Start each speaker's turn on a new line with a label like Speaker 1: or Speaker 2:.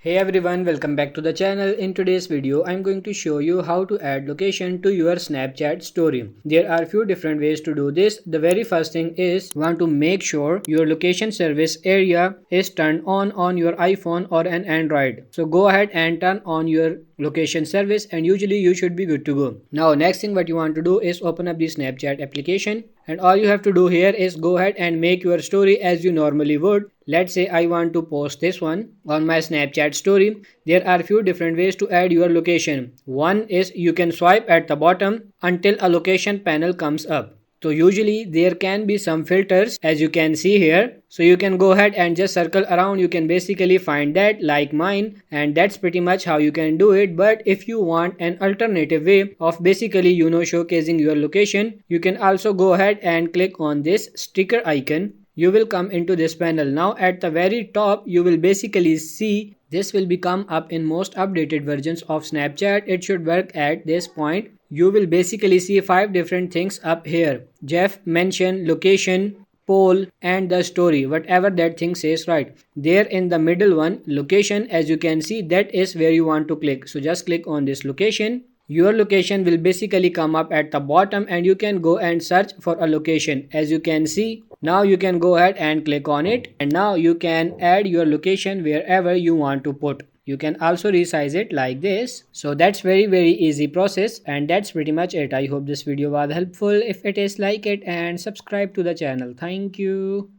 Speaker 1: Hey everyone, welcome back to the channel. In today's video, I'm going to show you how to add location to your Snapchat story. There are few different ways to do this. The very first thing is you want to make sure your location service area is turned on your iPhone or an Android. So go ahead and turn on your location service and usually you should be good to go. Now next thing what you want to do is open up the Snapchat application and all you have to do here is go ahead and make your story as you normally would. Let's say I want to post this one on my Snapchat story. There are few different ways to add your location. One is you can swipe at the bottom until a location panel comes up. So usually there can be some filters as you can see here. So you can go ahead and just circle around. You can basically find that like mine, and that's pretty much how you can do it. But if you want an alternative way of basically showcasing your location, you can also go ahead and click on this sticker icon. You will come into this panel. Now at the very top you will basically see this will become up in most updated versions of Snapchat. It should work at this point. You will basically see 5 different things up here: Jeff, mention, location, poll and the story, whatever that thing says. Right there in the middle one, location, as you can see, that is where you want to click. So just click on this location. Your location will basically come up at the bottom and you can go and search for a location. As you can see, now you can go ahead and click on it and now you can add your location wherever you want to put. You can also resize it like this. So that's very easy process, and that's pretty much it. I hope this video was helpful. If it is, like it and subscribe to the channel. Thank you.